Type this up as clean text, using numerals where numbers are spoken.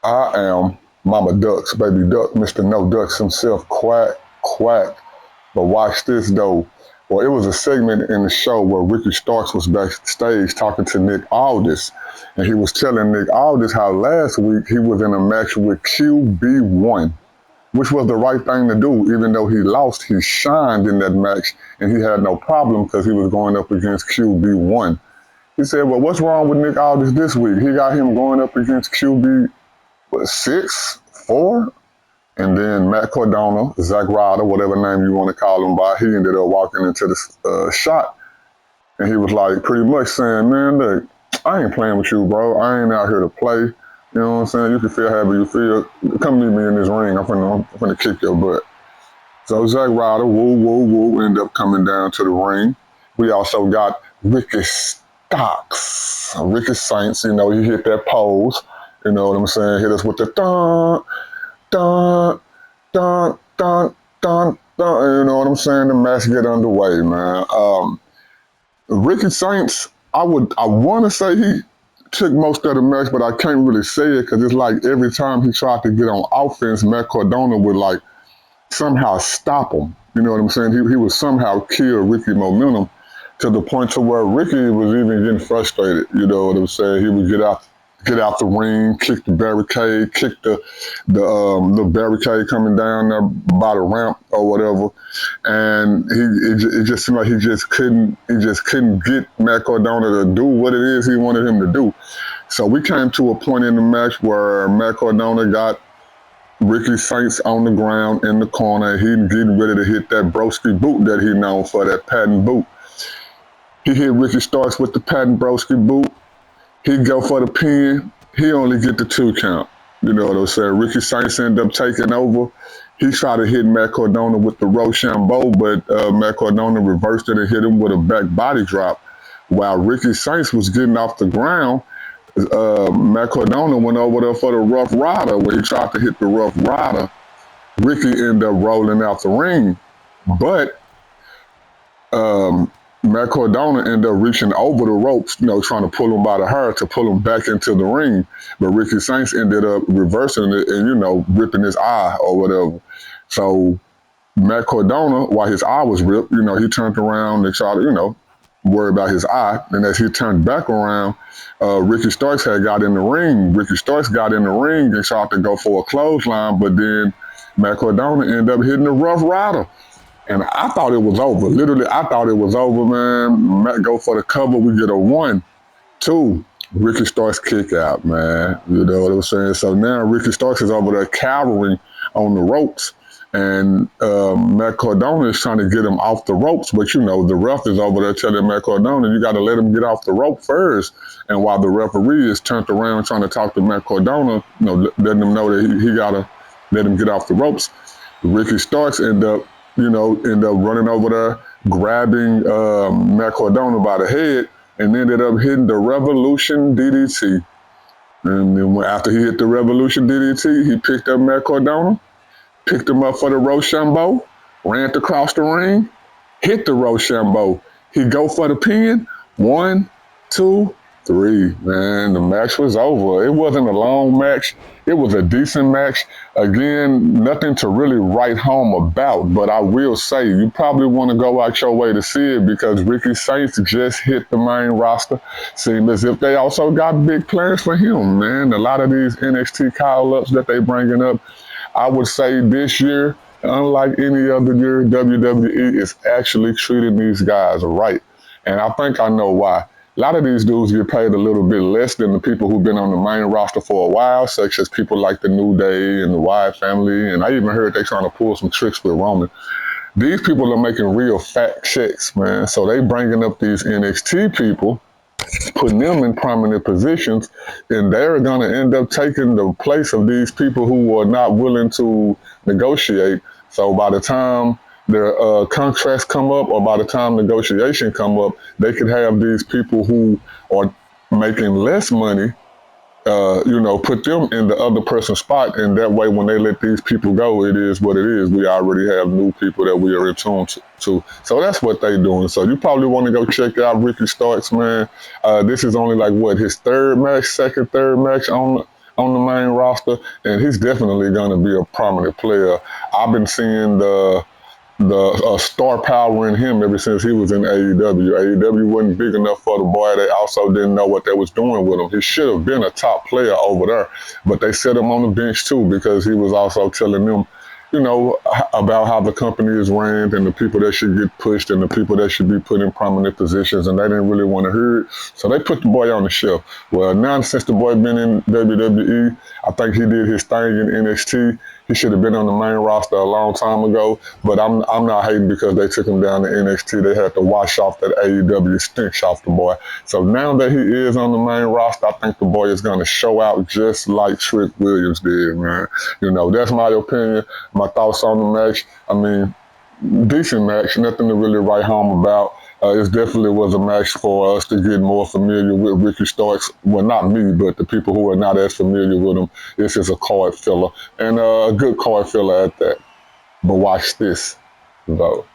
I am Mama Ducks, baby Duck, Mr. No Ducks himself, quack, quack. But watch this though. Well, it was a segment in the show where Ricky Starks was backstage talking to Nick Aldis. And he was telling Nick Aldis how last week he was in a match with QB1, which was the right thing to do. Even though he lost, he shined in that match and he had no problem because he was going up against QB1. He said, well, what's wrong with Nick Aldis this week? He got him going up against QB what, 6, 4? And then Matt Cardona, Zach Ryder, whatever name you want to call him by, he ended up walking into the shot. And he was like pretty much saying, man, look, I ain't playing with you, bro. I ain't out here to play. You know what I'm saying? You can feel however you feel. Come meet me in this ring. I'm finna kick your butt. So Zach Ryder, woo, woo, woo, ended up coming down to the ring. We also got Ricky Stocks. Ricky Saints, you know, he hit that pose. You know what I'm saying? Hit us with the dun, dun, dun, dun, dun, dun. You know what I'm saying? The match get underway, man. Ricky Saints, I want to say he took most of the match, but I can't really say it because it's like every time he tried to get on offense, Matt Cardona would like somehow stop him. You know what I'm saying? He would somehow kill Ricky momentum to the point to where Ricky was even getting frustrated. You know what I'm saying? He would get out the ring, kick the barricade, kick the barricade coming down there by the ramp or whatever, and it just seemed like he just couldn't get Matt Cardona to do what it is he wanted him to do. So we came to a point in the match where Matt Cardona got Ricky Saints on the ground in the corner. He getting ready to hit that broski boot that he known for, that patent boot. He hit Ricky Starks with the patent broski boot. He go for the pin. He only get the 2 count. You know what I'm saying? Ricky Saints end up taking over. He tried to hit Matt Cardona with the Rochambeau, but Matt Cardona reversed it and hit him with a back body drop. While Ricky Saints was getting off the ground, Matt Cardona went over there for the Rough Rider. When he tried to hit the Rough Rider, Ricky ended up rolling out the ring. But Matt Cardona ended up reaching over the ropes, you know, trying to pull him by the hair to pull him back into the ring. But Ricky Saints ended up reversing it and, you know, ripping his eye or whatever. So Matt Cardona, while his eye was ripped, you know, he turned around and tried to, you know, worry about his eye. And as he turned back around, Ricky Starks had got in the ring. Ricky Starks got in the ring and tried to go for a clothesline, but then Matt Cardona ended up hitting the Rough Rider. And I thought it was over. Literally, I thought it was over, man. Matt go for the cover. We get a 1, 2. Ricky Starks kick out, man. You know what I'm saying? So now Ricky Starks is over there cowering on the ropes. And Matt Cardona is trying to get him off the ropes. But, you know, the ref is over there telling Matt Cardona, you got to let him get off the rope first. And while the referee is turned around trying to talk to Matt Cardona, you know, letting him know that he got to let him get off the ropes, Ricky Starks end up running over there, grabbing Matt Cardona by the head, and ended up hitting the Revolution DDT. And then after he hit the Revolution DDT, he picked up Matt Cardona, picked him up for the Rochambeau, ran across the ring, hit the Rochambeau. He go for the pin. 1, 2, 3. Man, the match was over. It wasn't a long match. It was a decent match. Again, nothing to really write home about, but I will say you probably want to go out your way to see it because Ricky Saints just hit the main roster. Seemed as if they also got big plans for him, man. A lot of these NXT call-ups that they bringing up, I would say this year, unlike any other year, WWE is actually treating these guys right. And I think I know why. A lot of these dudes get paid a little bit less than the people who've been on the main roster for a while, such as people like the New Day and the Wyatt family. And I even heard they're trying to pull some tricks with Roman. These people are making real fat checks, man. So they bringing up these NXT people, putting them in prominent positions, and they're going to end up taking the place of these people who are not willing to negotiate. So by the time their contracts come up or by the time negotiation come up, they could have these people who are making less money, put them in the other person's spot. And that way, when they let these people go, it is what it is. We already have new people that we are in tune to. So that's what they're doing. So you probably want to go check out Ricky Starks, man. This is only like, his third match on on the main roster, and he's definitely going to be a prominent player. I've been seeing the star power in him ever since he was in AEW. AEW wasn't big enough for the boy. They also didn't know what they was doing with him. He should have been a top player over there, but they set him on the bench too because he was also telling them, about how the company is ran and the people that should get pushed and the people that should be put in prominent positions, and they didn't really want to hear it. So they put the boy on the shelf. Well, now since the boy been in WWE, I think he did his thing in NXT. He should have been on the main roster a long time ago, but I'm not hating because they took him down to NXT. They had to wash off that AEW stench off the boy. So now that he is on the main roster, I think the boy is going to show out just like Trick Williams did, man. That's my opinion, my thoughts on the match. I mean, decent match, nothing to really write home about. It definitely was a match for us to get more familiar with Ricky Starks. Well, not me, but the people who are not as familiar with him. This is a card filler, and a good card filler at that. But watch this, though.